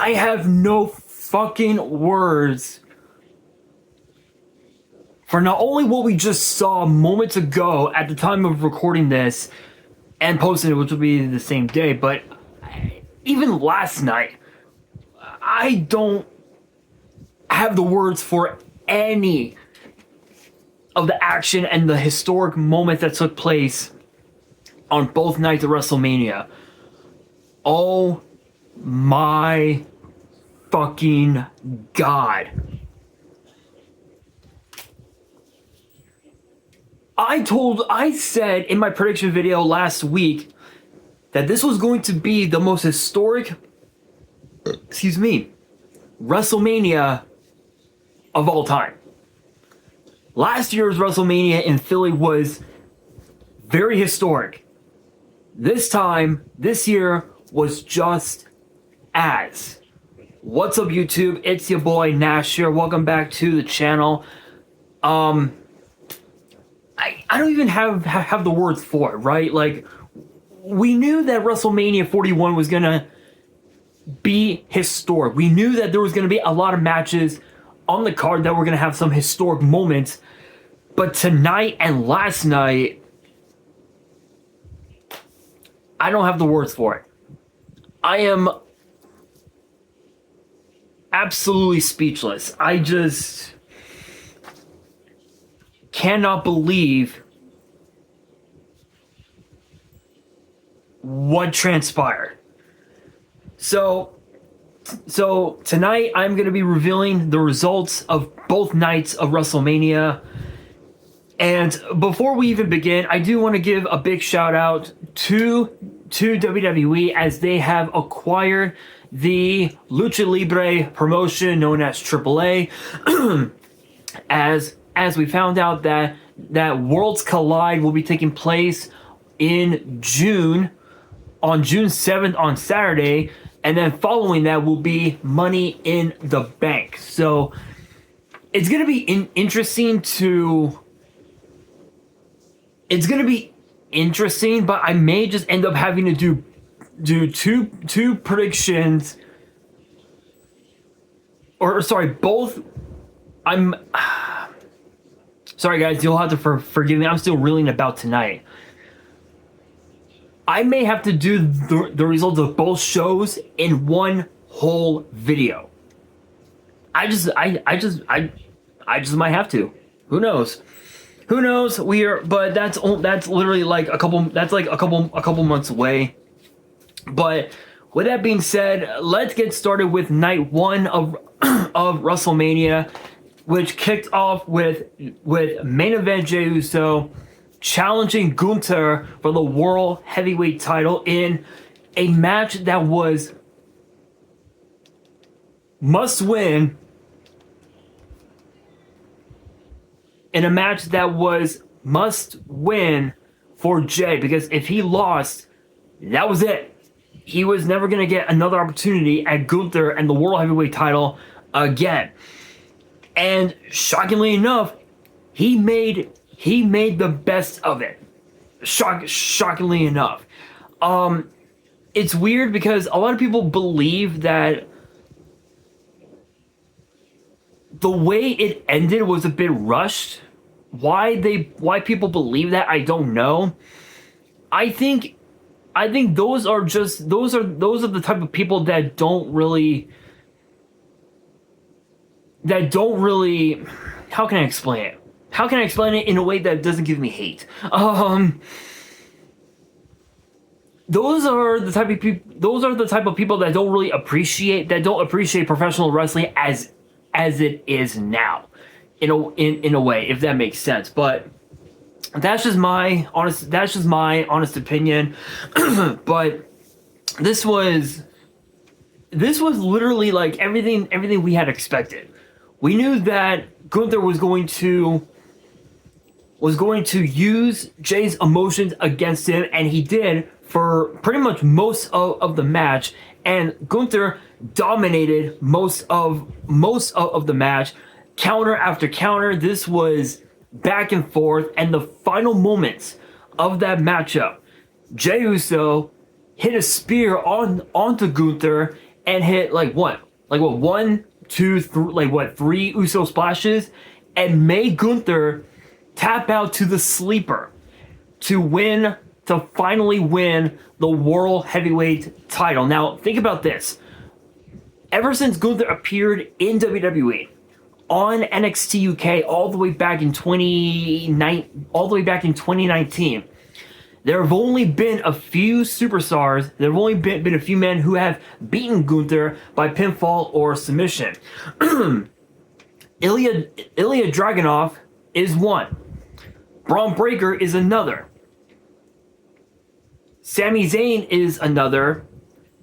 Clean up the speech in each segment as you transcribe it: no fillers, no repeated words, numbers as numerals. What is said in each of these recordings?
I have no fucking words for not only what we just saw moments ago at the time of recording this and posting it, which will be the same day, but even last night, I don't have the words for any of the action and the historic moment that took place on both nights of WrestleMania. Oh my fucking God. I said in my prediction video last week that this was going to be the most historic, WrestleMania of all time. Last year's WrestleMania in Philly was very historic. This year was just as. What's up, YouTube? It's your boy Nash here. Welcome back to the channel. I don't even have the words for it, right? Like, we knew that WrestleMania 41 was gonna be historic. We knew that there was gonna be a lot of matches on the card that were gonna have some historic moments. But tonight and last night, I don't have the words for it. I am absolutely speechless. I just cannot believe what transpired. So tonight I'm going to be revealing the results of both nights of WrestleMania. And before we even begin, I do want to give a big shout out to WWE as they have acquired the Lucha Libre promotion known as AAA. as we found out that Worlds Collide will be taking place in June, on June 7th on Saturday, and then following that will be Money in the Bank. So it's going to be interesting but I may just end up having to do two predictions, or sorry, both. Sorry guys, you'll have to forgive me. I'm still reeling about tonight. I may have to do the results of both shows in one whole video. I just might have to. Who knows? But that's literally like a couple months away. But with that being said, let's get started with night one of WrestleMania, which kicked off with main event Jey Uso challenging Gunther for the World Heavyweight title in a match that was must win. In a match that was must win for Jey, because if he lost, that was it. He was never going to get another opportunity at Gunther and the World Heavyweight title again. And shockingly enough, he made the best of it. Shockingly enough. It's weird because a lot of people believe that the way it ended was a bit rushed. Why people believe that, I don't know. I think those are the type of people that don't really how can I explain it? How can I explain it in a way that doesn't give me hate? Those are the type of people that don't really appreciate professional wrestling as it is now, in a way, if that makes sense. But that's just my honest opinion. But this was literally like everything we had expected. We knew that Gunther was going to use Jey's emotions against him, and he did for pretty much most of the match. And Gunther dominated most of the match, counter after counter. This was back and forth, and the final moments of that matchup, Jey Uso hit a spear onto Gunther, and hit one, two, three Uso splashes, and made Gunther tap out to the sleeper to finally win the World Heavyweight title. Now, think about this. Ever since Gunther appeared in WWE on NXT UK all the way back in 2019, there have only been a few superstars, there have only been a few men who have beaten Gunther by pinfall or submission. Ilya Dragunov is one. Braun Breaker is another. Sami Zayn is another.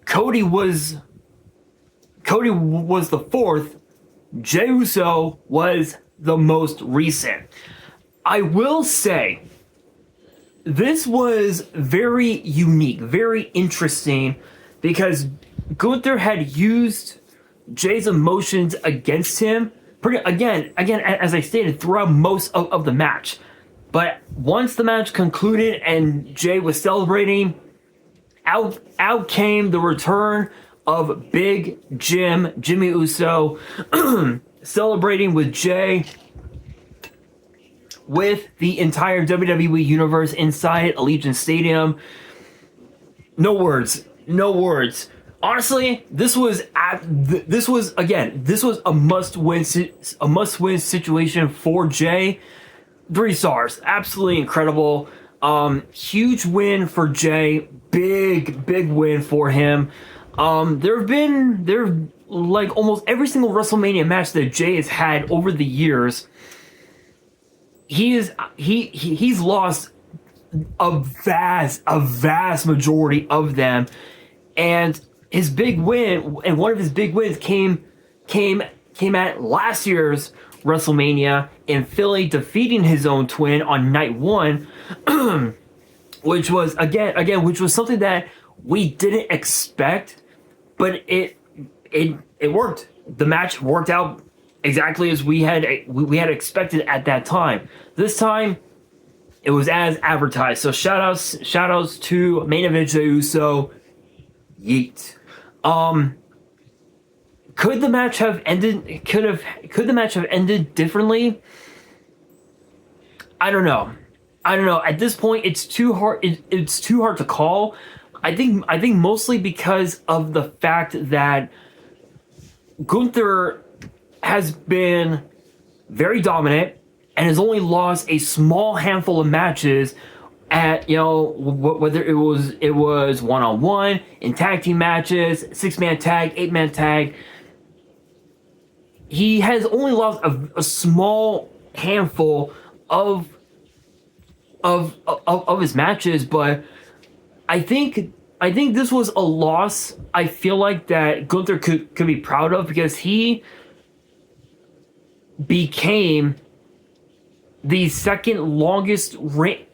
Cody was the fourth. Jey Uso was the most recent. I will say, this was very unique, very interesting, because Gunther had used Jay's emotions against him, again, as I stated, throughout most of the match. But once the match concluded and Jay was celebrating, out came the return of Big Jimmy Uso, celebrating with Jay, with the entire WWE universe inside Allegiant Stadium. No words. Honestly, this was a must-win situation for Jay. 3 stars, absolutely incredible. Huge win for Jay. Big win for him. There like almost every single WrestleMania match that Jay has had over the years, he's lost a vast majority of them, and his big win, and one of his big wins came at last year's WrestleMania in Philly, defeating his own twin on night 1, which was something that we didn't expect, but it worked. The match worked out exactly as we had expected at that time. This time, it was as advertised. So shout outs to main event Jey Uso. Yeet. Could the match have ended? Could the match have ended differently? I don't know. At this point, it's too hard. It's too hard to call. I think mostly because of the fact that Gunther has been very dominant and has only lost a small handful of matches at, whether it was 1-on-1, in tag team matches, 6-man tag, 8-man tag. He has only lost a small handful of his matches, but I think this was a loss I feel like that Gunther could be proud of, because he became the second longest reigning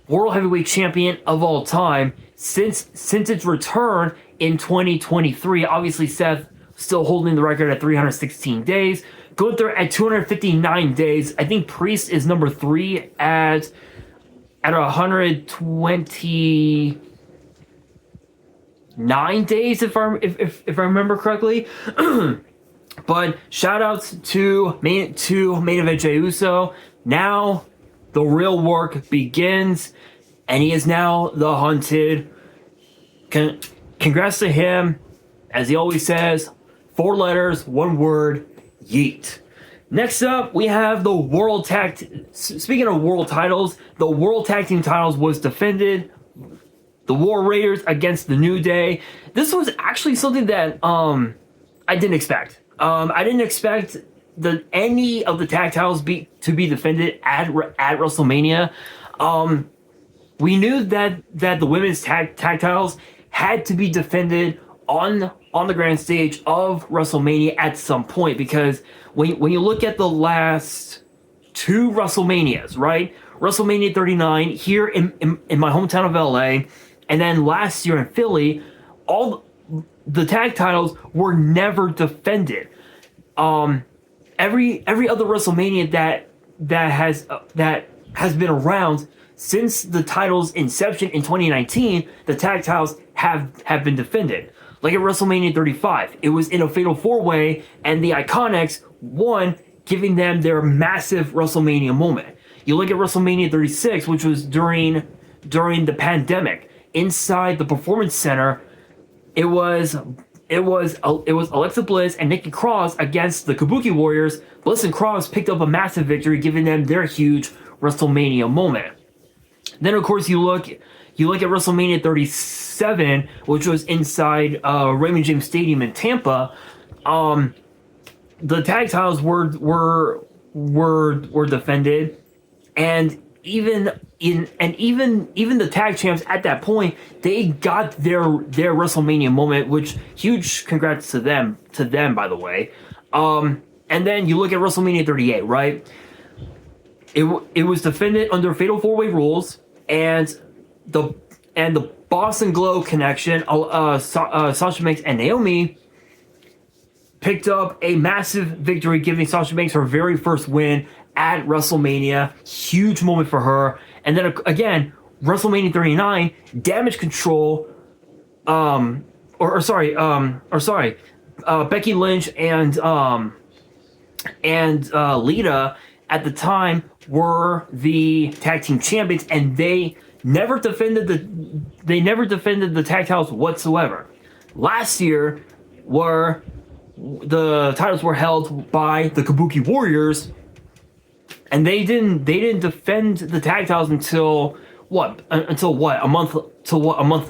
World Heavyweight Champion of all time since its return in 2023. Obviously, Seth still holding the record at 316 days. Gunther at 259 days. I think Priest is number 3 at 129 days, if I remember correctly. But shout outs to main event Jey Uso. Now the real work begins, and he is now the hunted. Congrats to him. As he always says, 4 letters, 1 word, yeet. Next up, we have the World Tag... Speaking of world titles, the World Tag Team titles was defended. The War Raiders against the New Day. This was actually something that I didn't expect. I didn't expect any of the tag titles to be defended at WrestleMania. We knew that the women's tag titles had to be defended on the grand stage of WrestleMania at some point, because when you look at the last 2 WrestleManias, right? WrestleMania 39 here in my hometown of LA, and then last year in Philly, all the tag titles were never defended. Every other WrestleMania that has been around since the title's inception in 2019, the tag titles have been defended. Like at WrestleMania 35, it was in a Fatal 4-Way, and the Iconics won, giving them their massive WrestleMania moment. You look at WrestleMania 36, which was during the pandemic, inside the Performance Center. It was Alexa Bliss and Nikki Cross against the Kabuki Warriors. Bliss and Cross picked up a massive victory, giving them their huge WrestleMania moment. Then, of course, you look at WrestleMania 37, which was inside Raymond James Stadium in Tampa. The tag titles were defended, and even the tag champs at that point, they got their WrestleMania moment, which huge congrats to them by the way. And then you look at WrestleMania 38, right? It was defended under Fatal 4-Way rules, and the Boston Glow connection, Sasha Banks and Naomi picked up a massive victory, giving Sasha Banks her very first win at WrestleMania. Huge moment for her. And then again, WrestleMania 39, Damage Control, Becky Lynch and Lita at the time were the tag team champions, and they never defended the tag titles whatsoever. Last year, the titles were held by the Kabuki Warriors, and they didn't defend the tag titles until a month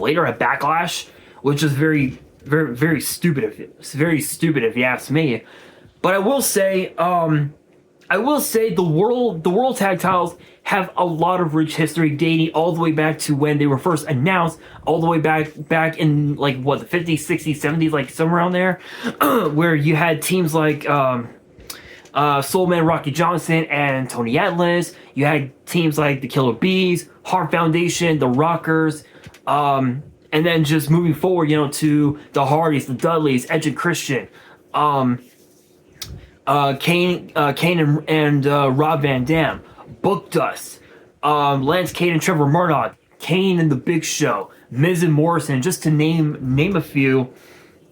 later at Backlash, which is very stupid if you ask me. But I will say the world tag titles have a lot of rich history, dating all the way back to when they were first announced, all the way back in the 50s, 60s, 70s, like somewhere around there, where you had teams like Soulman Rocky Johnson and Tony Atlas. You had teams like the Killer Bees, Heart Foundation, the Rockers, and then just moving forward, to the Hardys, the Dudleys, Edge and Christian, Kane and Rob Van Dam, Book Dust, Lance Cade and Trevor Murdoch, Kane and the Big Show, Miz and Morrison, just to name a few.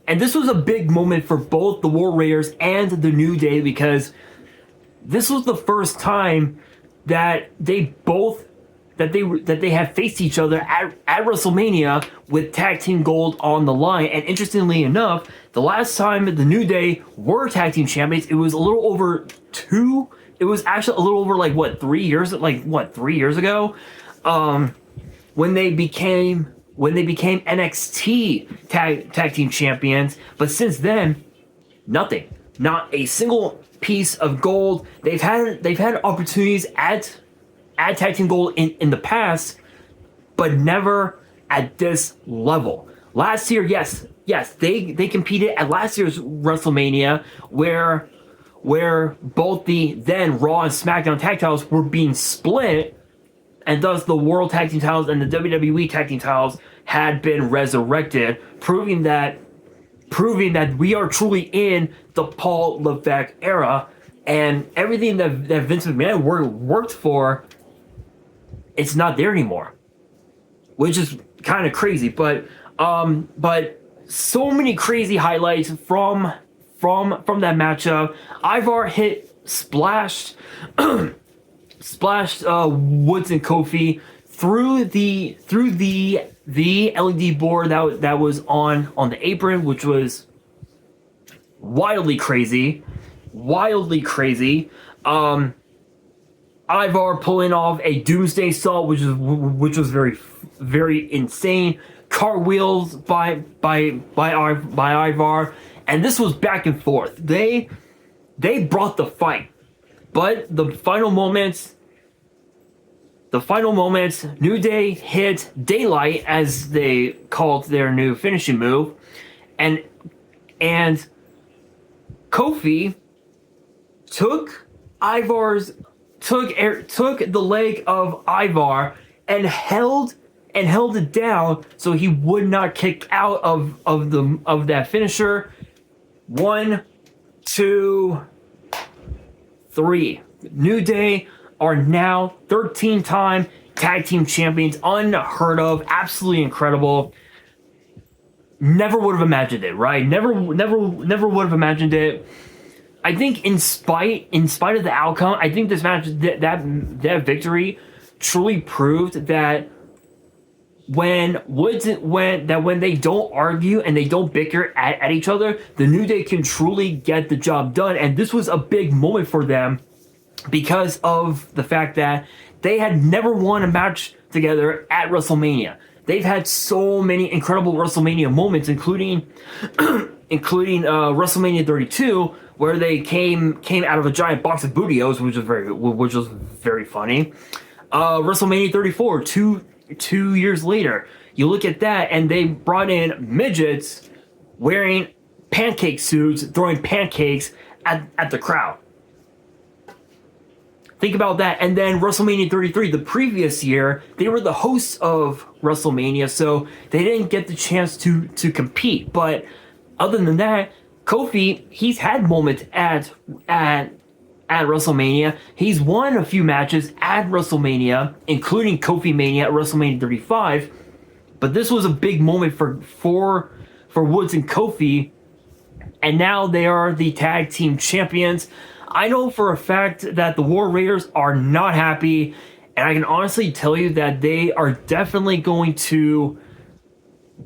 And this was a big moment for both the War Raiders and the New Day, because this was the first time that they had faced each other at WrestleMania with tag team gold on the line. And interestingly enough, the last time the New Day were tag team champions, it was a little over 3 years ago, when they became NXT tag team champions. But since then, nothing, not a single piece of gold. They've had opportunities at tag team gold in the past, but never at this level. Last year, yes, they competed at last year's WrestleMania, where both the then Raw and SmackDown tag titles were being split, and thus the World Tag Team titles and the WWE Tag Team titles had been resurrected, proving that we are truly in the Paul Levesque era, and everything that Vince McMahon worked for, it's not there anymore, which is kind of crazy. But so many crazy highlights from that matchup. Ivar splashed Woods and Kofi through the LED board that was on the apron, which was wildly crazy. Ivar pulling off a Doomsday Salt, which was very, very insane. Cartwheels by Ivar, and this was back and forth. They brought the fight, but the final moments, New Day hit Daylight, as they called their new finishing move, and Kofi took the leg of Ivar and held it down so he would not kick out of that finisher. 1, 2, 3. New Day are now 13-time tag team champions. Unheard of, absolutely incredible. never would have imagined it, right? Never would have imagined it. I think in spite of the outcome, I think this match, that victory, truly proved that when they don't argue and they don't bicker at each other, the New Day can truly get the job done. And this was a big moment for them because of the fact that they had never won a match together at WrestleMania. They've had so many incredible WrestleMania moments, including WrestleMania 32, where they came out of a giant box of Booty-O's, which was very funny. WrestleMania 34, two years later, you look at that, and they brought in midgets wearing pancake suits, throwing pancakes at the crowd. Think about that. And then WrestleMania 33, the previous year, they were the hosts of WrestleMania, so they didn't get the chance to compete. But other than that, Kofi, he's had moments at WrestleMania. He's won a few matches at WrestleMania, including Kofi Mania at WrestleMania 35. But this was a big moment for Woods and Kofi, and now they are the tag team champions. I know for a fact that the War Raiders are not happy, and I can honestly tell you that they are definitely going to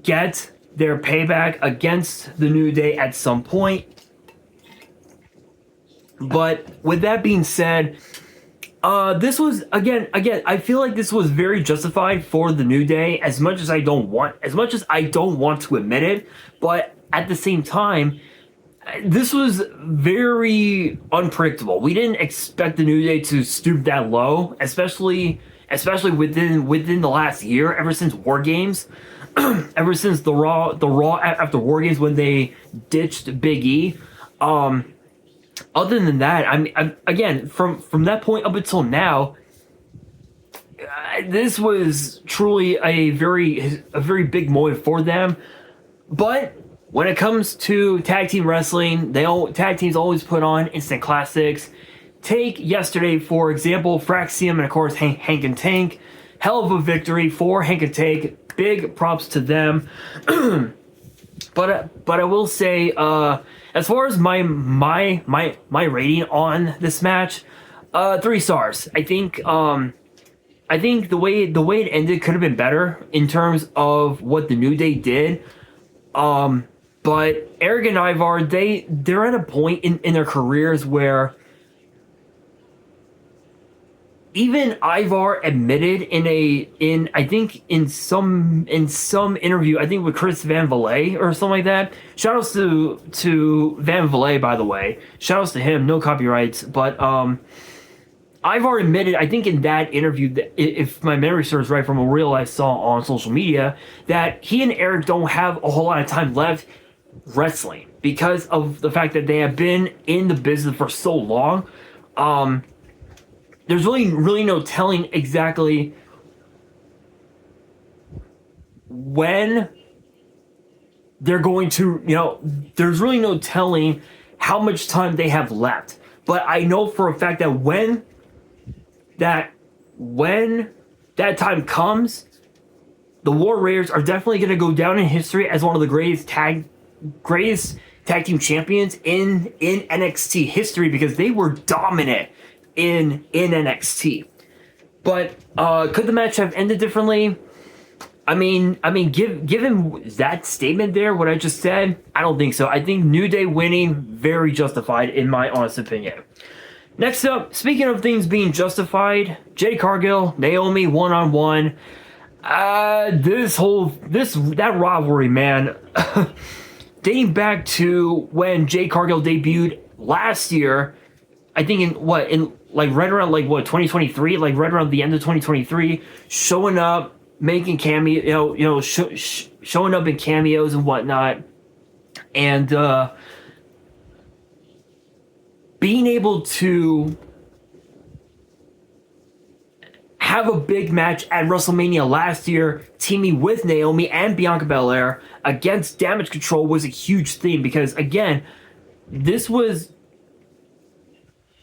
get their payback against the New Day at some point. But with that being said, this was again, I feel like this was very justified for the New Day, as much as I don't want to admit it, but at the same time, this was very unpredictable. We didn't expect the New Day to stoop that low, especially within the last year, ever since War Games, ever since the Raw after War Games when they ditched Big E. Other than that, I'm again from that point up until now, this was truly a very big moment for them. But when it comes to tag team wrestling, tag teams always put on instant classics. Take yesterday, for example, Fraxium and of course Hank and Tank. Hell of a victory for Hank and Tank. Big props to them. But I will say, as far as my rating on this match, 3 stars. I think the way it ended could have been better in terms of what the New Day did. But Eric and Ivar, they're at a point in their careers where even Ivar admitted in some interview, I think with Chris Van Vliet or something like that. Shoutouts to Van Vliet, by the way. Shoutouts to him, no copyrights. But Ivar admitted, I think in that interview, that if my memory serves right from a reel I saw on social media, that he and Eric don't have a whole lot of time left wrestling because of the fact that they have been in the business for so long. There's really no telling exactly when they're going to, there's really no telling how much time they have left. But I know for a fact that when that time comes, the War Raiders are definitely going to go down in history as one of the greatest tag team champions in NXT history, because they were dominant in NXT. But could the match have ended differently? I mean, given that statement there, what I just said, I don't think so. I think New Day winning, very justified in my honest opinion. Next up, speaking of things being justified, Jade Cargill, Naomi one-on-one. That rivalry, man, dating back to when Jade Cargill debuted last year, I think right around 2023, like right around the end of 2023, showing up, making cameo, showing up in cameos and whatnot, and being able to have a big match at WrestleMania last year, teaming with Naomi and Bianca Belair against Damage Control, was a huge thing, because again, this was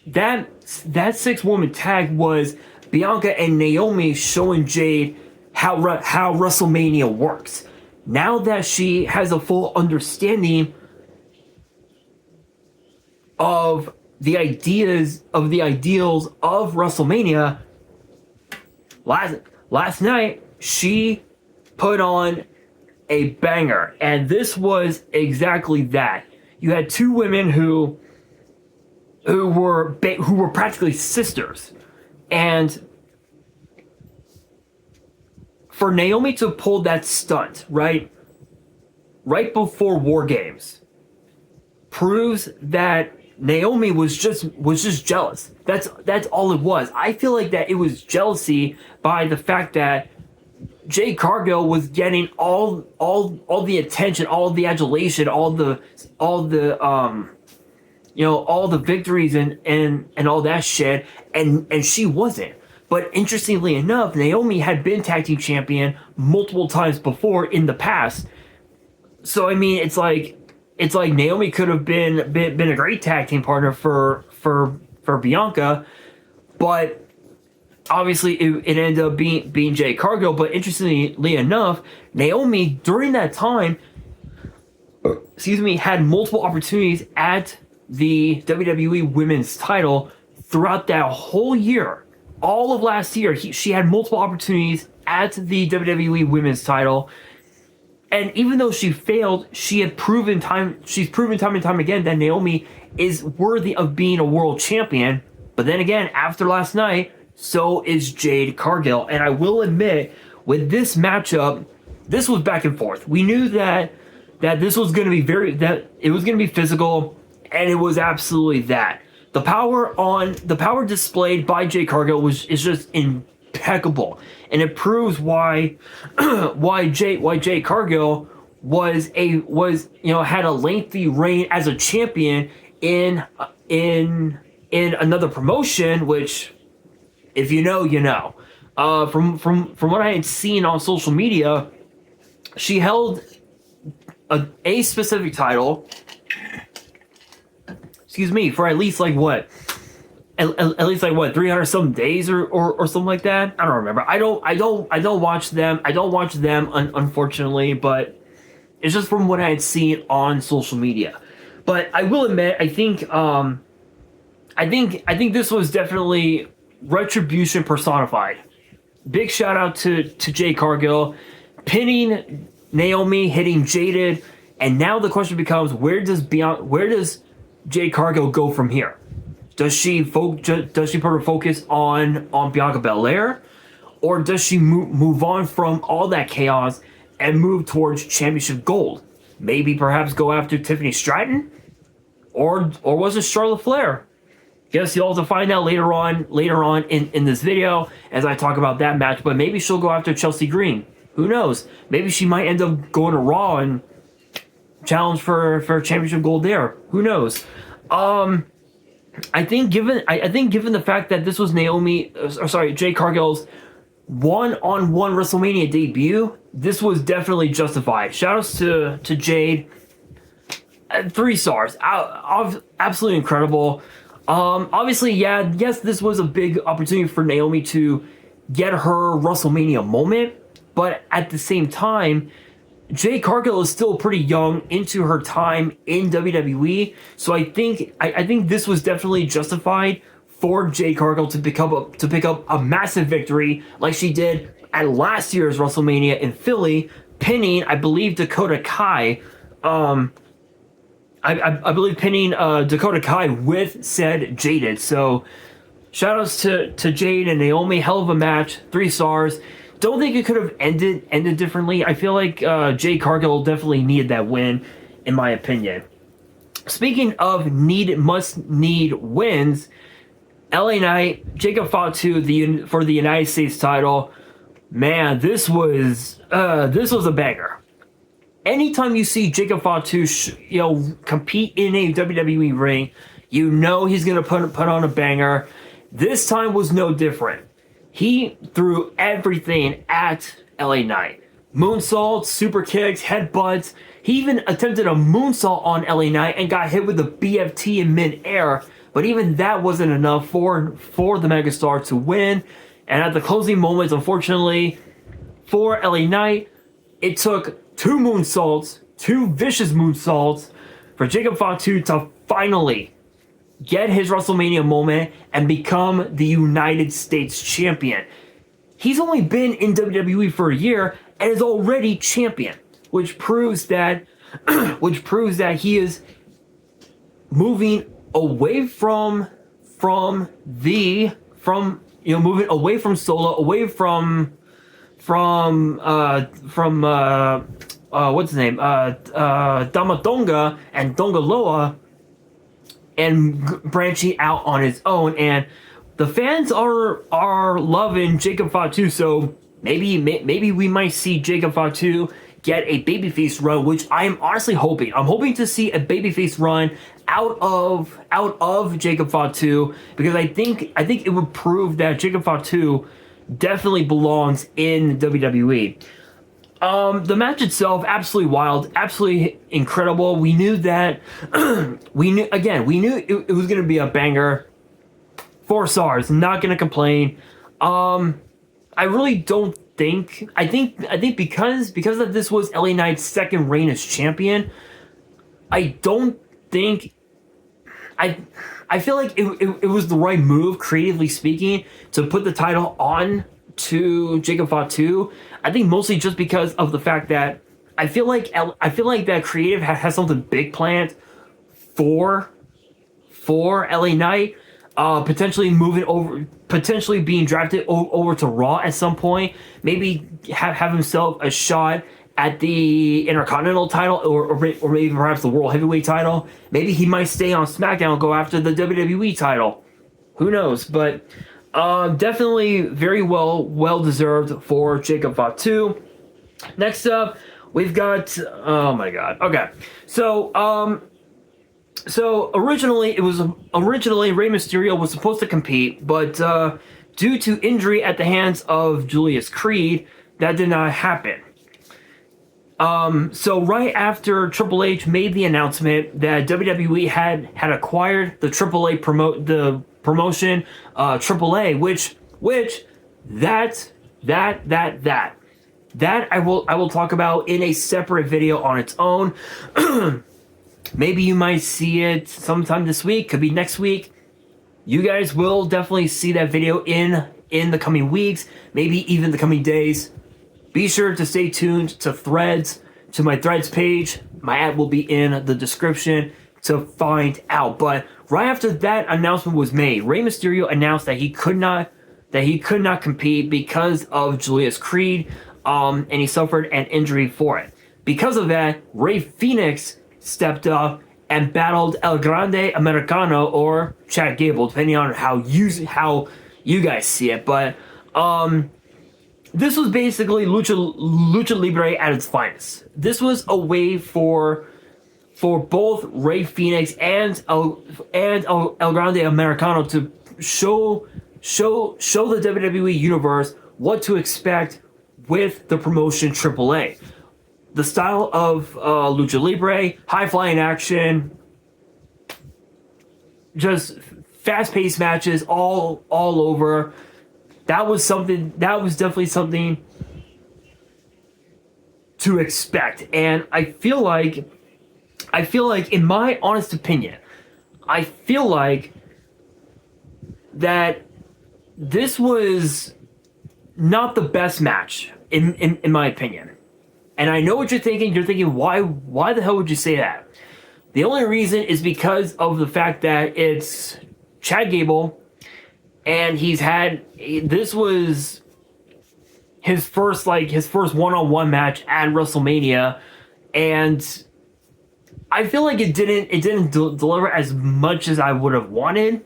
that 6-woman tag was Bianca and Naomi showing Jade how WrestleMania works. now that she has a full understanding of the ideals of WrestleMania, last night she put on a banger, and this was exactly that. You had two women who were practically sisters, and for Naomi to pull that stunt right before War Games proves that Naomi was just jealous. That's all it was. I feel like that it was jealousy by the fact that Jade Cargill was getting all the attention, all the adulation, all the victories and all that shit, and she wasn't. But interestingly enough, Naomi had been tag team champion multiple times before in the past. So I mean, it's like Naomi could have been a great tag team partner for Bianca, but obviously it ended up being Jade Cargill. But interestingly enough, Naomi during that time, had multiple opportunities at the WWE Women's title throughout that whole year. All of last year, she had multiple opportunities at the WWE Women's title. And even though she failed, she's proven time and time again that Naomi is worthy of being a world champion. But then again, after last night, so is Jade Cargill. And I will admit, with this matchup, this was back and forth. We knew that this was going to be that it was going to be physical, and it was absolutely that. The power displayed by Jade Cargill is just impeccable, and it proves why Jade Cargill had a lengthy reign as a champion in another promotion, which, if you know, you know. From what I had seen on social media, she held a specific title, for at least 300 some days or something like that. I don't remember. I don't watch them. Unfortunately, but it's just from what I had seen on social media. But I will admit, I think this was definitely retribution personified. Big shout out to Jade Cargill pinning Naomi, hitting Jaded, and now the question becomes, where does Jade Cargill go from here? Does she put her focus on Bianca Belair, or does she move on from all that chaos and move towards championship gold? Maybe perhaps go after Tiffany Stratton, or was it Charlotte Flair? Guess you'll have to find out later on in this video as I talk about that match. But maybe she'll go after Chelsea Green. Who knows? Maybe she might end up going to Raw and challenge for championship gold there. Who knows? I think given the fact that this was Jade Cargill's one-on-one WrestleMania debut, this was definitely justified. Shoutouts to Jade. 3 stars. Absolutely incredible. Obviously, yes, this was a big opportunity for Naomi to get her WrestleMania moment, but at the same time, Jade Cargill is still pretty young into her time in WWE, so I think this was definitely justified for Jade Cargill to pick up a massive victory like she did at last year's WrestleMania in Philly, pinning, I believe, Dakota Kai. I believe pinning Dakota Kai with said Jaded. So shoutouts to Jade and Naomi. Hell of a match. 3 stars. Don't think it could have ended differently. I feel like Jade Cargill definitely needed that win, in my opinion. Speaking of must need wins, LA Knight, Jacob Fatu for the United States title. Man, this was a banger. Anytime you see Jacob Fatu, compete in a WWE ring, you know he's gonna put on a banger. This time was no different. He threw everything at LA Knight. Moonsaults, super kicks, headbutts. He even attempted a moonsault on LA Knight and got hit with a BFT in midair. But even that wasn't enough for the megastar to win. And at the closing moments, unfortunately, for LA Knight, it took two moonsaults, two vicious moonsaults for Jacob Fatu to finally get his WrestleMania moment and become the United States champion. He's only been in WWE for a year and is already champion, which proves that he is moving away from moving away from Solo, away from what's his name, Damatonga and Dongaloa, and branching out on his own. And the fans are loving Jacob Fatu, so maybe we might see Jacob Fatu get a babyface run, which I am honestly hoping. I'm hoping to see a babyface run out of Jacob Fatu, because I think it would prove that Jacob Fatu definitely belongs in WWE. The match itself, absolutely wild, absolutely incredible. We knew that. we knew it was going to be a banger. 4 stars, not going to complain. I really don't think. I think because of this was LA Knight's second reign as champion, I don't think. I feel like it was the right move, creatively speaking, to put the title on to Jacob Fatu. I think mostly just because of the fact that I feel like that creative has something big planned for LA Knight. Potentially moving over, potentially being drafted over to Raw at some point. Maybe have himself a shot at the Intercontinental title, or maybe perhaps the World Heavyweight title. Maybe he might stay on SmackDown and go after the WWE title. Who knows? But definitely very well deserved for Jacob Fatu. Next up, we've got, oh my god. Okay. So originally Rey Mysterio was supposed to compete, but due to injury at the hands of Julius Creed, that did not happen. So right after Triple H made the announcement that WWE had acquired the AAA promotion, AAA, which I will talk about in a separate video on its own. Maybe you might see it sometime this week, could be next week. You guys will definitely see that video in the coming weeks, maybe even the coming days. Be sure to stay tuned to my Threads page. My ad will be in the description to find out. But right after that announcement was made, Rey Mysterio announced that he could not compete because of Julius Creed, and he suffered an injury for it. Because of that, Rey Fénix stepped up and battled El Grande Americano, or Chad Gable, depending on how you guys see it. But this was basically Lucha Libre at its finest. This was a way for both Rey Fénix and El Grande Americano to show the WWE universe what to expect with the promotion AAA. The style of Lucha Libre, high-flying action, just fast-paced matches all over. That was definitely something to expect. And I feel like, in my honest opinion, I feel like that this was not the best match, in my opinion. And I know what you're thinking. You're thinking, why the hell would you say that? The only reason is because of the fact that it's Chad Gable, and this was his first one-on-one match at WrestleMania, and I feel like it didn't deliver as much as I would have wanted,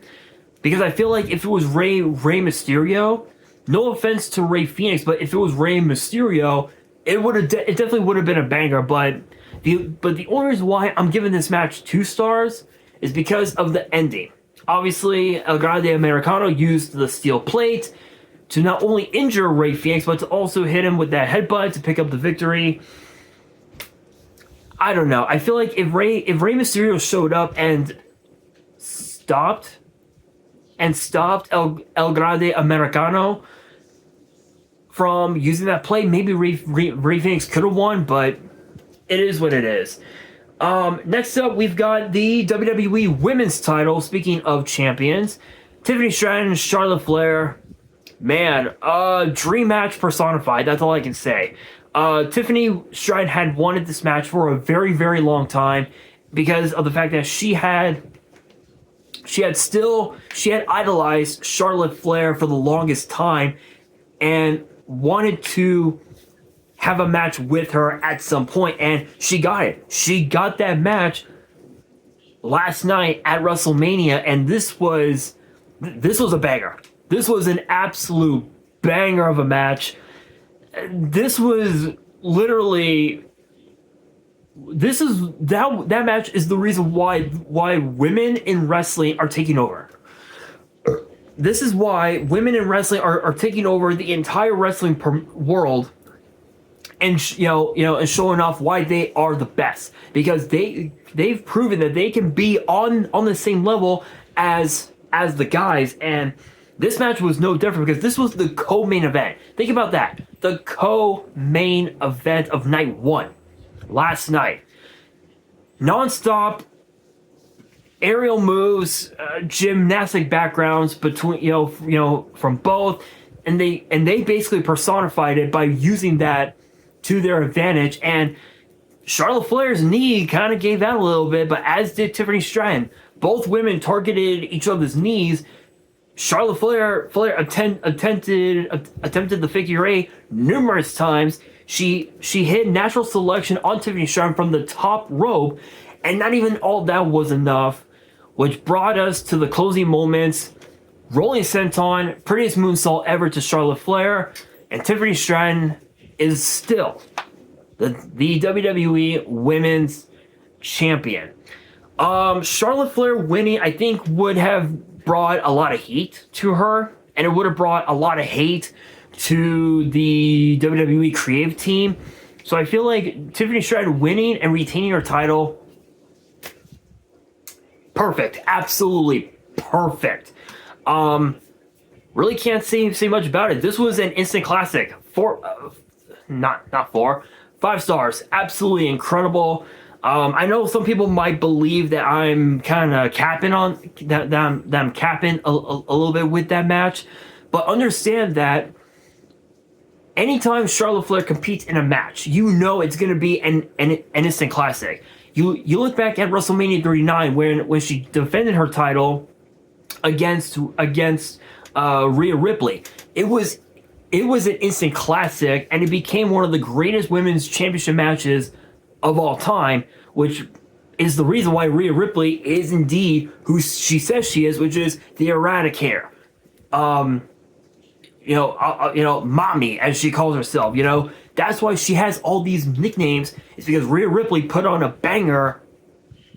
because I feel like if it was Rey Mysterio, no offense to Rey Fénix, but if it was Rey Mysterio, it definitely would have been a banger. But the only reason why I'm giving this match 2 stars is because of the ending. Obviously, El Grande Americano used the steel plate to not only injure Rey Fénix, but to also hit him with that headbutt to pick up the victory. I don't know. I feel like if Rey Mysterio showed up and stopped El Grande Americano from using that play, maybe Rey Fénix could have won, but It is what it is. Next up, we've got the WWE Women's title. Speaking of champions, Tiffany Stratton, Charlotte Flair. Man, dream match personified. That's all I can say. Tiffany Stratton had wanted this match for a very, very long time because of the fact that she had idolized Charlotte Flair for the longest time and wanted to have a match with her at some point, and she got it. She got that match last night at WrestleMania, and this was a banger. This was an absolute banger of a match. This was literally that match is the reason why women in wrestling are taking over. This is why women in wrestling are taking over the entire wrestling world, and and showing off why they are the best, because they've proven that they can be on the same level as the guys. And this match was no different because this was the co-main event. Think about that. The co-main event of night one last night. Non-stop aerial moves, gymnastic backgrounds between from both, and they basically personified it by using that to their advantage. And Charlotte Flair's knee kind of gave out a little bit, but as did Tiffany Stratton. Both women targeted each other's knees. Charlotte Flair attempted the figure eight numerous times. She hit natural selection on Tiffany Stratton from the top rope, and not even all that was enough, which brought us to the closing moments. Rolling senton, prettiest moonsault ever to Charlotte Flair, and Tiffany Stratton is still the WWE Women's Champion. Charlotte Flair winning, I think, would have brought a lot of heat to her, and it would have brought a lot of hate to the WWE creative team. So I feel like Tiffany Stratton winning and retaining her title, perfect, absolutely perfect. Really can't say much about it. This was an instant classic. 5 stars. Absolutely incredible. I know some people might believe that I'm kind of capping on that. I'm capping a little bit with that match, but understand that anytime Charlotte Flair competes in a match, it's going to be an instant classic. You look back at WrestleMania 39 when she defended her title against Rhea Ripley. It was an instant classic, and it became one of the greatest women's championship matches of all time, which is the reason why Rhea Ripley is indeed who she says she is, which is the Eradicator. Mommy, as she calls herself. That's why she has all these nicknames. It's because Rhea Ripley put on a banger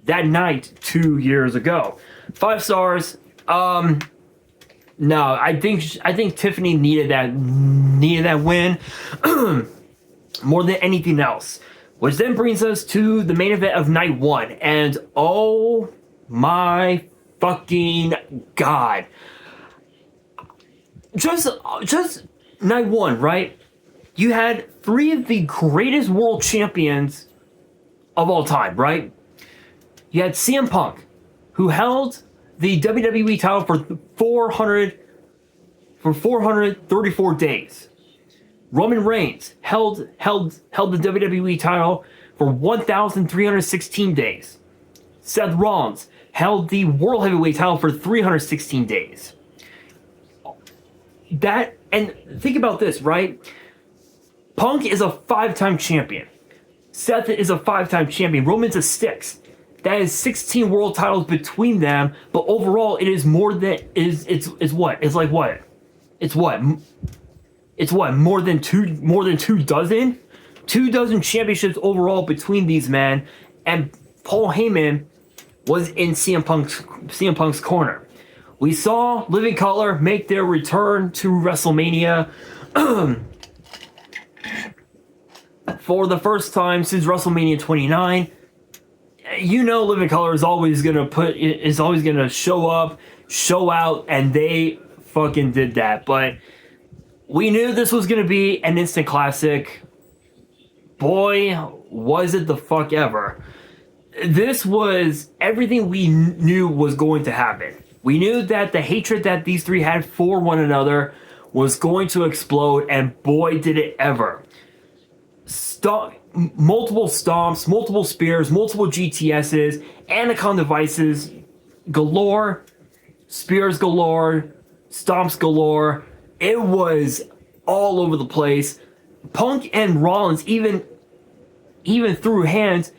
that night 2 years ago. 5 stars. No, I think Tiffany needed that win more than anything else. Which then brings us to the main event of night one, and oh my fucking god. Just night one, right? You had 3 of the greatest world champions of all time, right? You had CM Punk, who held the WWE title for 434 days. Roman Reigns held the WWE title for 1,316 days. Seth Rollins held the World Heavyweight title for 316 days. And think about this, right? Punk is a 5-time champion. Seth is a 5-time champion. Roman's a 6. That is 16 world titles between them, but overall it is more than more than two dozen championships overall between these men. And Paul Heyman was in CM Punk's corner. We saw Living Color make their return to WrestleMania for the first time since WrestleMania 29. Living Color is always gonna show up, show out, and they fucking did that. But we knew this was gonna be an instant classic. boy, was it the fuck ever. This was everything we knew was going to happen. We knew that the hatred that these three had for one another was going to explode, and boy, did it ever. Multiple stomps, multiple spears, multiple GTSs, anaconda devices galore, spears galore, stomps galore. It was all over the place. Punk and Rollins even threw hands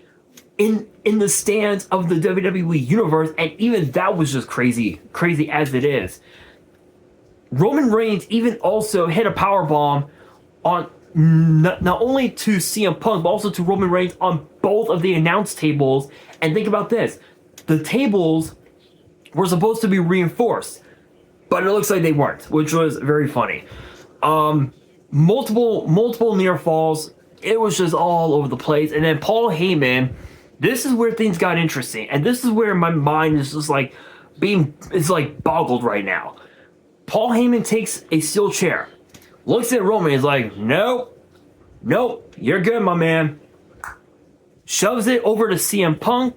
in the stands of the WWE universe, and even that was just crazy as it is. Roman Reigns even also hit a powerbomb on not only to CM Punk, but also to Roman Reigns on both of the announce tables. And think about this. The tables were supposed to be reinforced, but it looks like they weren't, which was very funny. Multiple near falls. It was just all over the place. And then Paul Heyman, this is where things got interesting. And this is where my mind is just like boggled right now. Paul Heyman takes a steel chair, looks at Roman, is like, nope, you're good, my man. Shoves it over to CM Punk.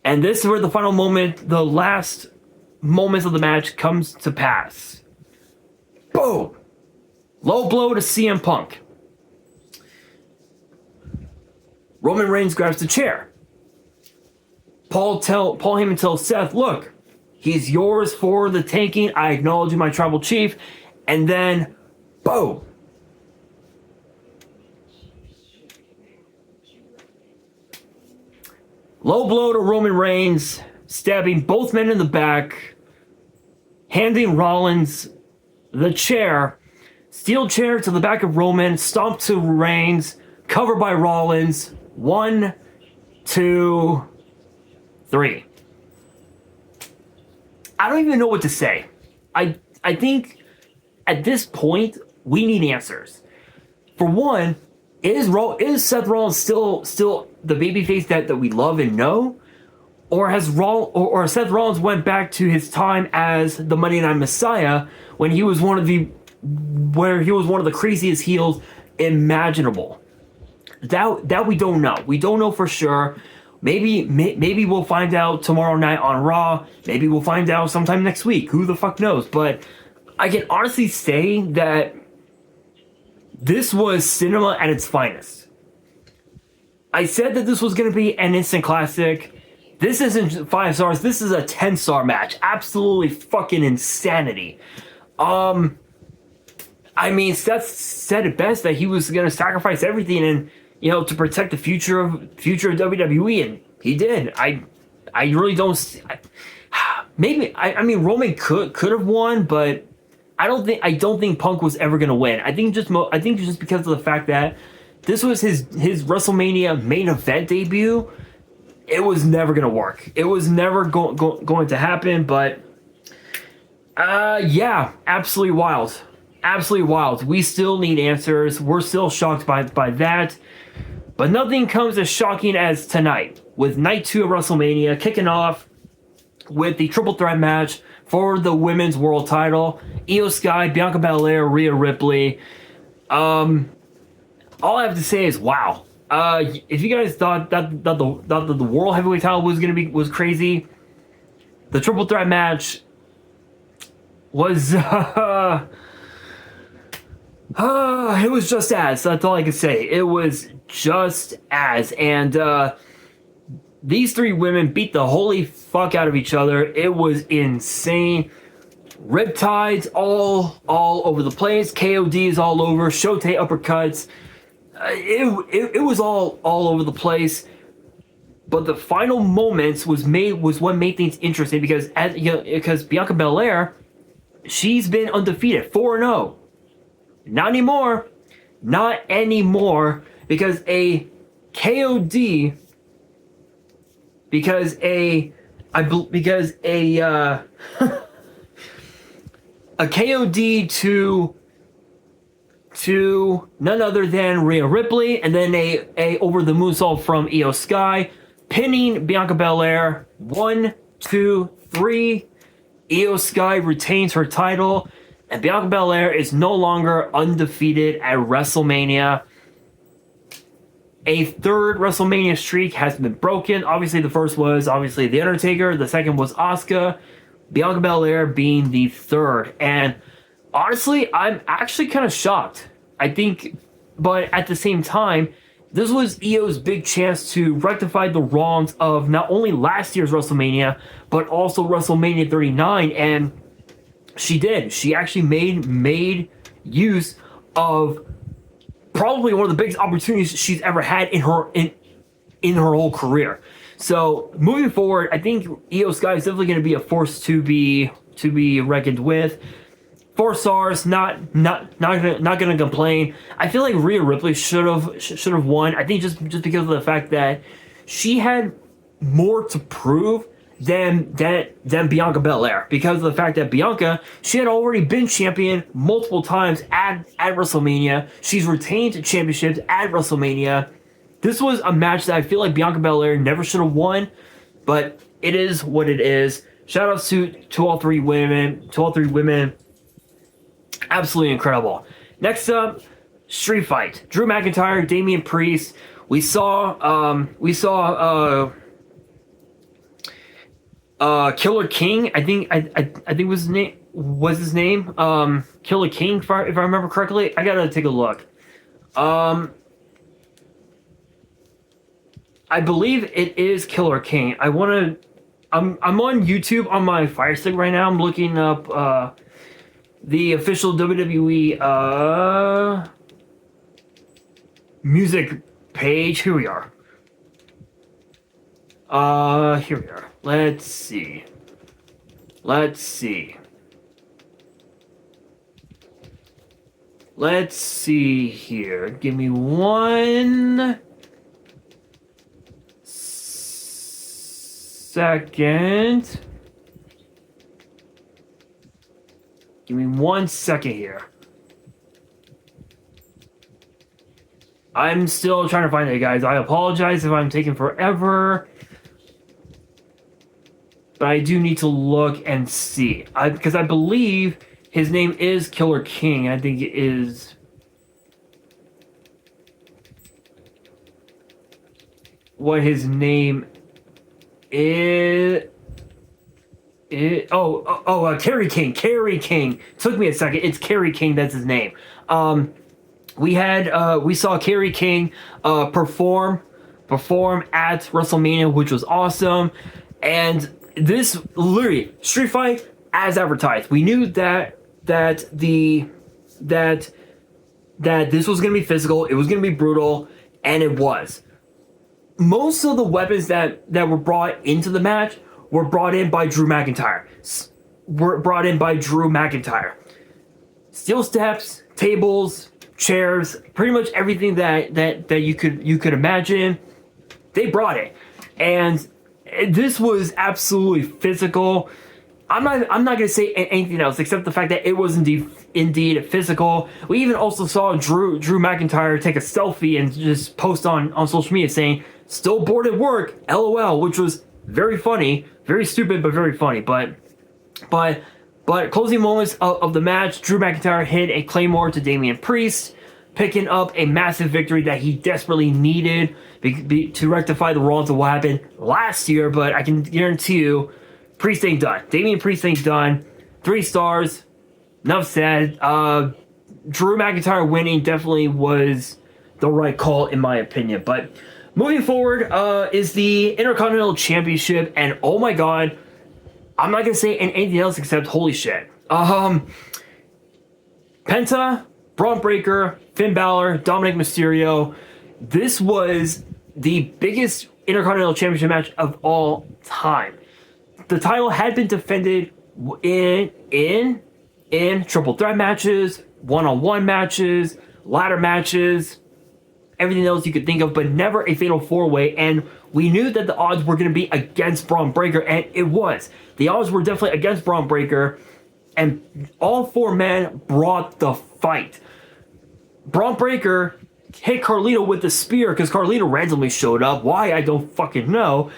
And this is where the final moment, the last moments of the match comes to pass. Boom! Low blow to CM Punk. Roman Reigns grabs the chair. Paul Heyman tells Seth, look, he's yours for the taking. I acknowledge you, my tribal chief. And then, boom. Low blow to Roman Reigns, stabbing both men in the back, handing Rollins the chair, steel chair to the back of Roman, stomp to Reigns, cover by Rollins. 1, 2, 3. I don't even know what to say. I think at this point we need answers. For one, is Seth Rollins still the babyface that we love and know, or has Seth Rollins went back to his time as the Monday Night Messiah when he was one of the craziest heels imaginable? That we don't know. We don't know for sure. Maybe we'll find out tomorrow night on Raw. Maybe we'll find out sometime next week. Who the fuck knows? But I can honestly say that this was cinema at its finest. I said that this was going to be an instant classic. This isn't 5 stars. This is a 10-star match. Absolutely fucking insanity. I mean, Seth said it best that he was going to sacrifice everything and, to protect the future of WWE, and he did. I really don't. I mean, Roman could have won, but I don't think Punk was ever going to win. I think just because of the fact that this was his WrestleMania main event debut. It was never going to work. It was never going to happen. But yeah, absolutely wild. Absolutely wild. We still need answers. We're still shocked by that. But nothing comes as shocking as tonight, with Night 2 of WrestleMania kicking off with the triple threat match for the women's world title. Io Sky, Bianca Belair, Rhea Ripley. All I have to say is wow. If you guys thought that the world heavyweight title was crazy, the triple threat match was it was just as. That's all I can say. It was just as. And these three women beat the holy fuck out of each other. It was insane. Riptides all over the place. KODs all over. Shote uppercuts. It was all over the place. But the final moments was what made things interesting because Bianca Belair, she's been undefeated, 4-0. Not anymore. Not anymore. Because a KOD. Because a KOD to none other than Rhea Ripley, and then a over the moonsault from Io Sky, pinning Bianca Belair. 1, 2, 3. Io Sky retains her title, and Bianca Belair is no longer undefeated at WrestleMania. A third WrestleMania streak has been broken. Obviously, the first was obviously The Undertaker. The second was Asuka. Bianca Belair being the third. And honestly, I'm actually kind of shocked. I think, but at the same time, this was Io's big chance to rectify the wrongs of not only last year's WrestleMania, but also WrestleMania 39. And she did. She actually made use of probably one of the biggest opportunities she's ever had in her whole career. So moving forward, I think Io Sky is definitely going to be a force to be reckoned with. 4 stars, not gonna complain. I feel like Rhea Ripley should have won. I think just because of the fact that she had more to prove than Bianca Belair, because of the fact that Bianca, she had already been champion multiple times at WrestleMania. She's retained championships at WrestleMania. This was a match that I feel like Bianca Belair never should have won, but it is what it is. Shout outs to all three women. Absolutely incredible. Next up, street fight. Drew McIntyre, Damian Priest. We saw Killer King. I think was his name. Killer King, if I remember correctly. I gotta take a look. I believe it is Killer King. I'm on YouTube on my Fire Stick right now. I'm looking up the official WWE music page. Here we are. Here we are. Let's see. Let's see here. Give me 1 second. Give me 1 second here. I'm still trying to find it, guys. I apologize if I'm taking forever. But I do need to look and see. Because I believe his name is Killer King. I think it is... what his name is... Kerry King. Took me a second. It's Kerry King. That's his name. We saw Kerry King perform at WrestleMania, which was awesome. And this literally street fight as advertised. We knew that this was gonna be physical. It was gonna be brutal, and it was. Most of the weapons that were brought into the match were brought in by Drew McIntyre. Steel steps, tables, chairs, pretty much everything that you could imagine. They brought it, and this was absolutely physical. I'm not gonna say anything else except the fact that it was indeed physical. We even also saw Drew McIntyre take a selfie and just post on social media saying "still bored at work, LOL," which was very funny, very stupid, but very funny. But closing moments of the match, Drew McIntyre hit a Claymore to Damian Priest, picking up a massive victory that he desperately needed to rectify the wrongs of what happened last year. But I can guarantee you, Priest ain't done. Damian Priest ain't done. 3 stars. Enough said. Drew McIntyre winning definitely was the right call in my opinion. But moving forward is the Intercontinental Championship, and oh my god, I'm not gonna say anything else except holy shit. Penta, Braun Breaker, Finn Balor, Dominic Mysterio. This was the biggest Intercontinental Championship match of all time. The title had been defended in triple threat matches, one-on-one matches, ladder matches, everything else you could think of, but never a fatal 4-way. And we knew that the odds were going to be against Braun Breaker, and it was. The odds were definitely against Braun Breaker, and all 4 men brought the fight. Braun Breaker hit Carlito with the spear because Carlito randomly showed up. Why, I don't fucking know.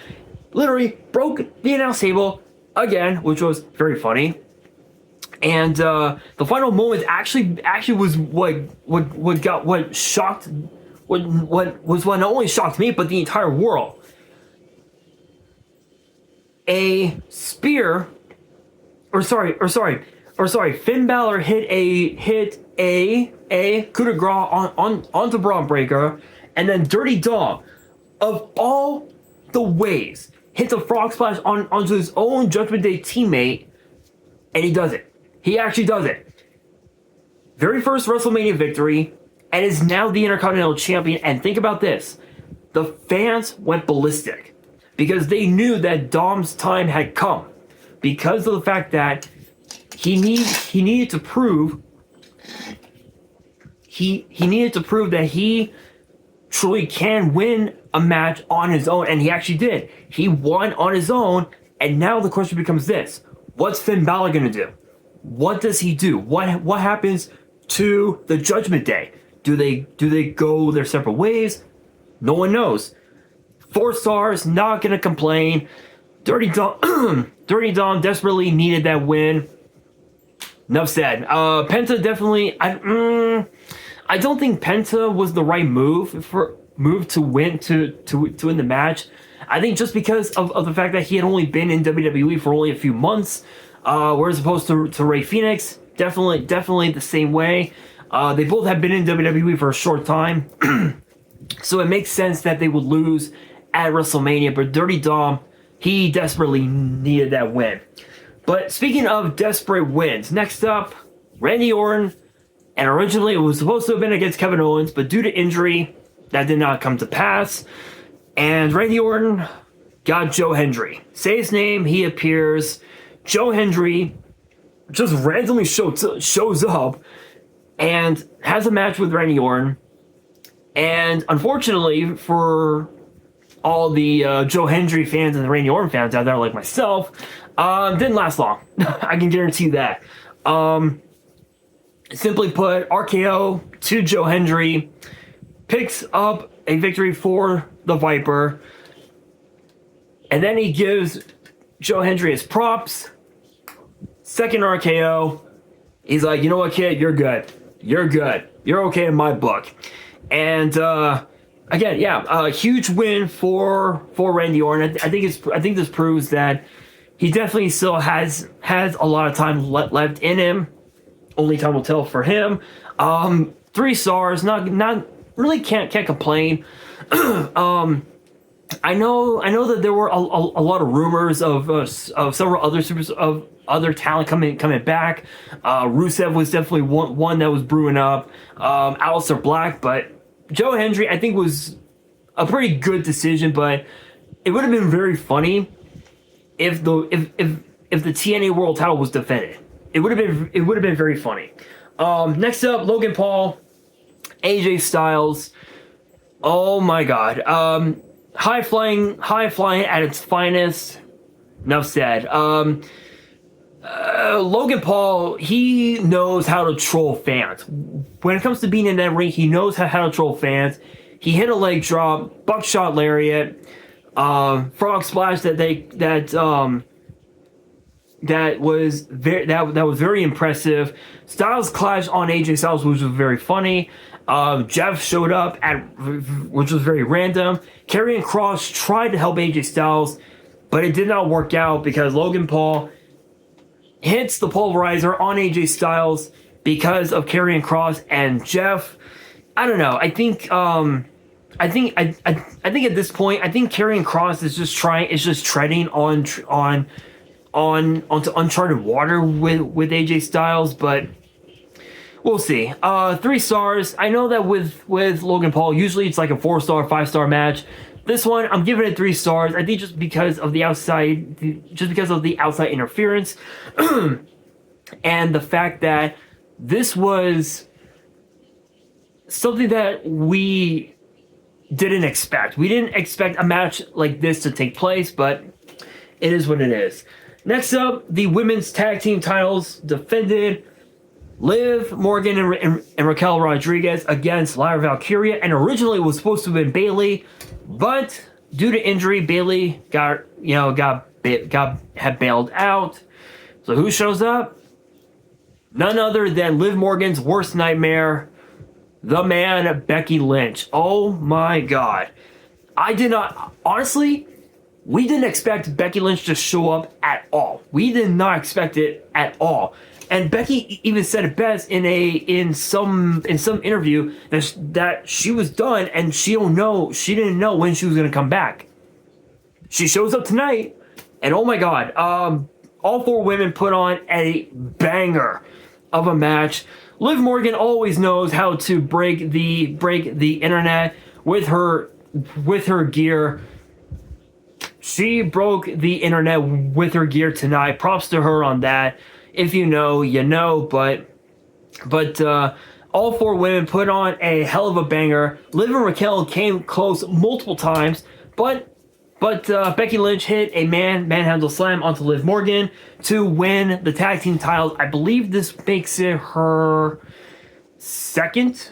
Literally broke the announce table again, which was very funny. And the final moment actually was what shocked what not only shocked me but the entire world. A spear, Finn Balor hit a coup de grace onto Braun Breaker, and then Dirty Dom, of all the ways, hits a frog splash onto his own Judgment Day teammate, and he does it. He actually does it. Very first WrestleMania victory, and is now the Intercontinental Champion. And think about this. The fans went ballistic because they knew that Dom's time had come, because of the fact that he needed to prove that he truly can win a match on his own, and he actually did. He won on his own, and now the question becomes this: what's Finn Balor gonna do? What does he do? What happens to the Judgment Day? Do they go their separate ways? No one knows. 4 stars, not gonna complain. Dirty Dom desperately needed that win. Enough said. Penta definitely. I don't think Penta was the right move to win the match. I think just because of the fact that he had only been in WWE for only a few months, whereas opposed to Rey Fenix, definitely the same way. They both have been in WWE for a short time, so it makes sense that they would lose at WrestleMania. But Dirty Dom, he desperately needed that win. But speaking of desperate wins, next up, Randy Orton. And originally it was supposed to have been against Kevin Owens, but due to injury, that did not come to pass. And Randy Orton got Joe Hendry. Say his name, he appears. Joe Hendry just randomly shows up and has a match with Randy Orton. And unfortunately for all the Joe Hendry fans and the Randy Orton fans out there like myself, didn't last long. I can guarantee that. Simply put, RKO to Joe Hendry, picks up a victory for the Viper, and then he gives Joe Hendry his props. Second RKO, he's like, you know what, kid, you're good. You're good. You're okay in my book. And again, yeah, a huge win for Randy Orton. I think this proves that he definitely still has a lot of time left in him. Only time will tell for him. 3 stars. Not really can't complain. I know that there were a lot of rumors of several other talent coming back. Rusev was definitely one that was brewing up. Aleister Black, but Joe Hendry I think was a pretty good decision. But it would have been very funny if the TNA World Title was defended. It would have been very funny. Next up, Logan Paul, AJ Styles. Oh my God. High flying at its finest. Enough said. Logan Paul, he knows how to troll fans. When it comes to being in that ring, he knows how to troll fans. He hit a leg drop, buckshot lariat, frog splash that was very impressive. Styles clash on AJ Styles, which was very funny. Jeff showed up which was very random. Karrion Kross tried to help AJ Styles, but it did not work out because Logan Paul hits the pulverizer on AJ Styles because of Karrion Kross and Jeff. I don't know. I think at this point, I think Karrion Kross is just treading onto uncharted water with AJ Styles, but we'll see. 3 stars. I know that with Logan Paul, usually it's like a 4-star, 5-star match. This one, I'm giving it 3 stars. I think just because of the outside interference, and the fact that this was something that we didn't expect. We didn't expect a match like this to take place, but it is what it is. Next up, the women's tag team titles defended. Liv Morgan and Raquel Rodriguez against Lyra Valkyria, and originally it was supposed to have been Bayley, but due to injury, Bayley had bailed out. So who shows up? None other than Liv Morgan's worst nightmare, the man, Becky Lynch. Oh my God. I did not, honestly, we didn't expect Becky Lynch to show up at all. We did not expect it at all. And Becky even said it best in some interview that she was done and she didn't know when she was gonna come back. She shows up tonight, and oh my God, all four women put on a banger of a match. Liv Morgan always knows how to break the internet with her gear. She broke the internet with her gear tonight. Props to her on that. If you know, you know. But all four women put on a hell of a banger. Liv and Raquel came close multiple times, but Becky Lynch hit a manhandle slam onto Liv Morgan to win the tag team titles. I believe this makes it her second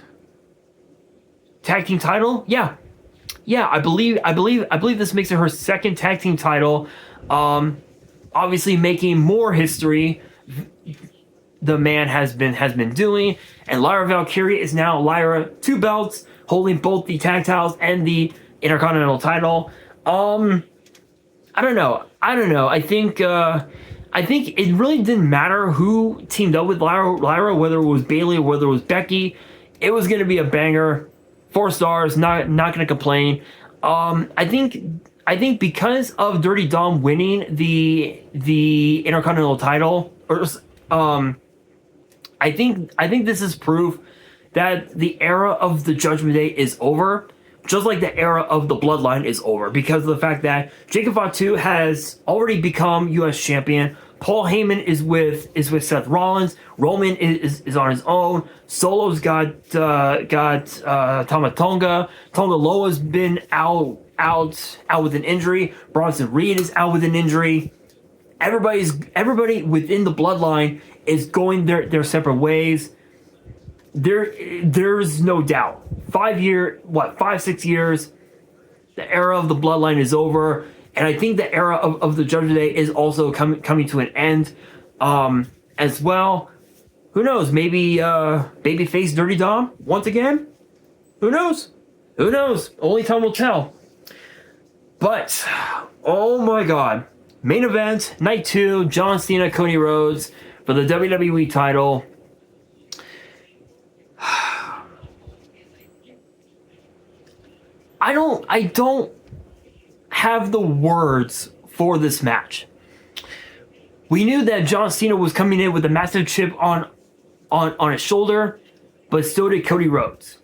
tag team title. Yeah, I believe this makes it her second tag team title. Obviously making more history. The man has been doing, and Lyra Valkyria is now Lyra 2 belts, holding both the tag titles and the Intercontinental title. I don't know. I think it really didn't matter who teamed up with Lyra, whether it was Bayley or whether it was Becky. It was going to be a banger. 4 stars. Not going to complain. I think because of Dirty Dom winning the Intercontinental title, I think this is proof that the era of the Judgment Day is over. Just like the era of the Bloodline is over, because of the fact that Jacob Fatu has already become U.S. champion. Paul Heyman is with Seth Rollins. Roman is on his own. Solo's got Tama Tonga. Tonga Loa's been out with an injury. Bronson Reed is out with an injury. Everybody within the Bloodline is going their separate ways. There's no doubt. 5-6 years, the era of the Bloodline is over, and I think the era of the Judgment Day is also coming to an end, as well. Who knows? Maybe babyface Dirty Dom once again. Who knows? Only time will tell. But oh my God, main event night 2: John Cena, Cody Rhodes for the WWE title. I don't have the words for this match. We knew that John Cena was coming in with a massive chip on his shoulder, but so did Cody Rhodes.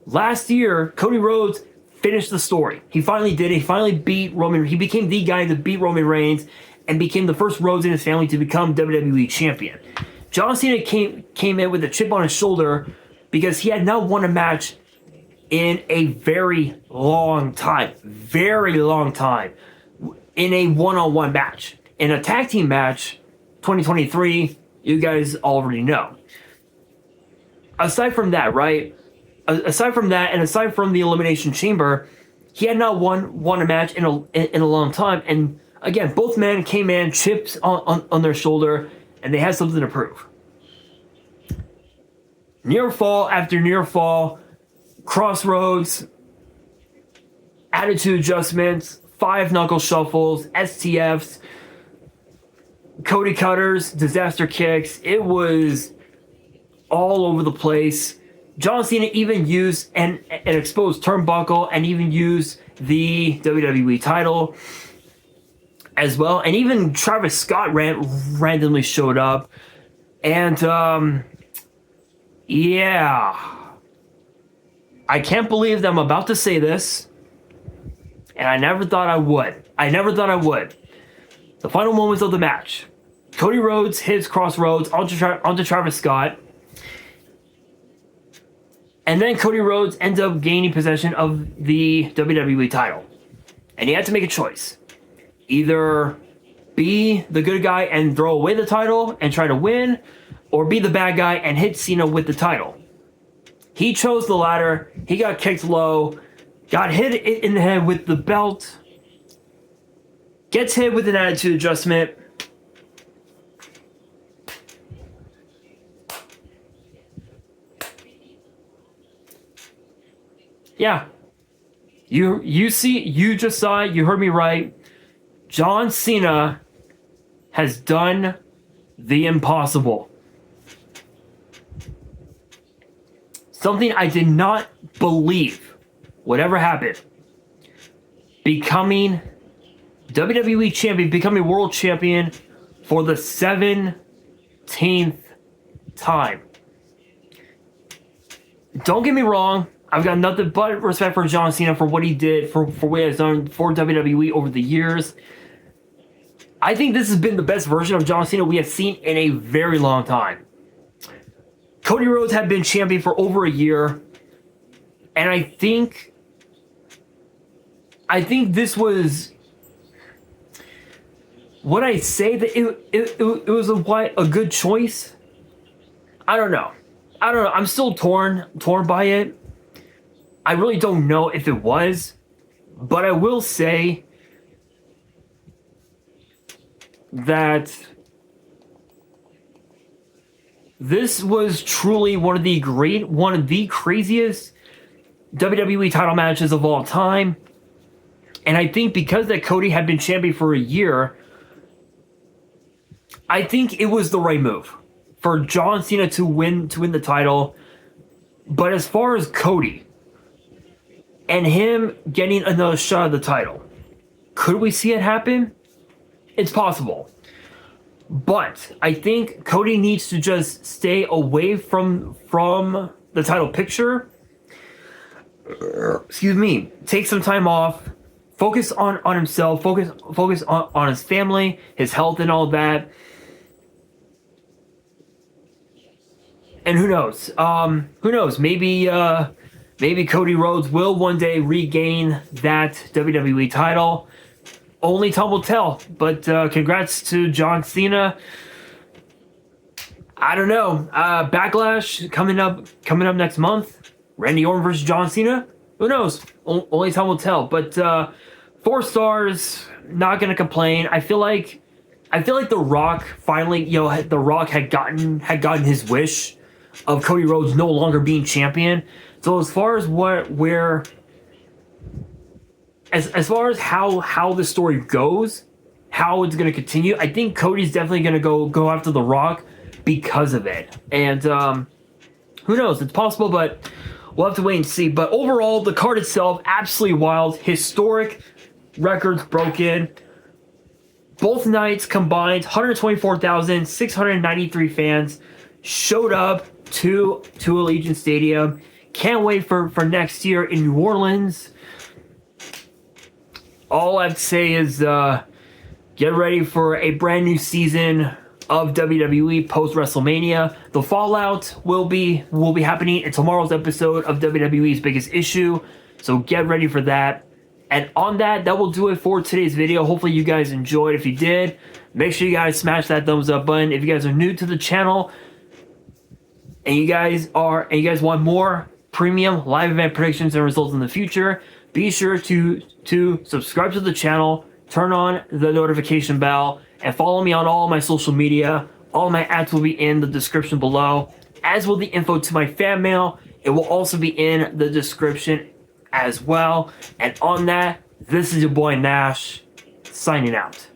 Last year, Cody Rhodes finished the story. He finally did it. He finally beat Roman. He became the guy to beat Roman Reigns and became the first Rhodes in his family to become WWE champion. John Cena came in with a chip on his shoulder because he had not won a match in a very long time, in a one-on-one match. In a tag team match, 2023, you guys already know. Aside from that, right? Aside from that, and aside from the Elimination Chamber, he had not won a match in a long time. And again, both men came in, chips on their shoulder, and they had something to prove. Near fall after near fall, crossroads, attitude adjustments, 5 knuckle shuffles, STFs, Cody cutters, disaster kicks. It was all over the place. John Cena even used an exposed turnbuckle and even used the WWE title as well. And even Travis Scott randomly showed up. And yeah. I can't believe that I'm about to say this, and I never thought I would. The final moments of the match. Cody Rhodes hits Crossroads onto Travis Scott, and then Cody Rhodes ends up gaining possession of the WWE title. And he had to make a choice. Either be the good guy and throw away the title and try to win, or be the bad guy and hit Cena with the title. He chose the latter. He got kicked low, got hit in the head with the belt, gets hit with an attitude adjustment. Yeah. You just saw it, you heard me right. John Cena has done the impossible. Something I did not believe would ever happen. Becoming WWE champion, becoming world champion for the 17th time. Don't get me wrong, I've got nothing but respect for John Cena for what he did, for what he has done for WWE over the years. I think this has been the best version of John Cena we have seen in a very long time. Cody Rhodes had been champion for over a year, and I think this was, would I say that it was a good choice? I don't know. I'm still torn by it. I really don't know if it was, but I will say that this was truly one of the craziest WWE title matches of all time. And I think because that Cody had been champion for a year, I think it was the right move for John Cena to win the title. But as far as Cody and him getting another shot at the title, could we see it happen? It's possible. But I think Cody needs to just stay away from the title picture. Excuse me. Take some time off. Focus on himself. Focus on his family, his health, and all that. And who knows? Who knows? Maybe Cody Rhodes will one day regain that WWE title. Only time will tell. But congrats to John Cena. I don't know. Backlash coming up next month. Randy Orton versus John Cena. Who knows? Only time will tell. But 4 stars. Not gonna complain. I feel like The Rock finally, The Rock had gotten his wish of Cody Rhodes no longer being champion. So as far as as far as how the story goes, how it's gonna continue, I think Cody's definitely gonna go after The Rock because of it. And who knows? It's possible, but we'll have to wait and see. But overall, the card itself, absolutely wild. Historic records broken. Both nights combined, 124,693 fans showed up to Allegiant Stadium. Can't wait for next year in New Orleans. All I have to say is get ready for a brand new season of WWE post WrestleMania. The fallout will be happening in tomorrow's episode of WWE's Biggest Issue. So get ready for that. And on that will do it for today's video. Hopefully you guys enjoyed. If you did, make sure you guys smash that thumbs up button. If you guys are new to the channel and you guys want more premium live event predictions and results in the future, be sure to subscribe to the channel, turn on the notification bell, and follow me on all my social media. All my ads will be in the description below, as will the info to my fan mail. It will also be in the description as well. And on that, this is your boy Nash, signing out.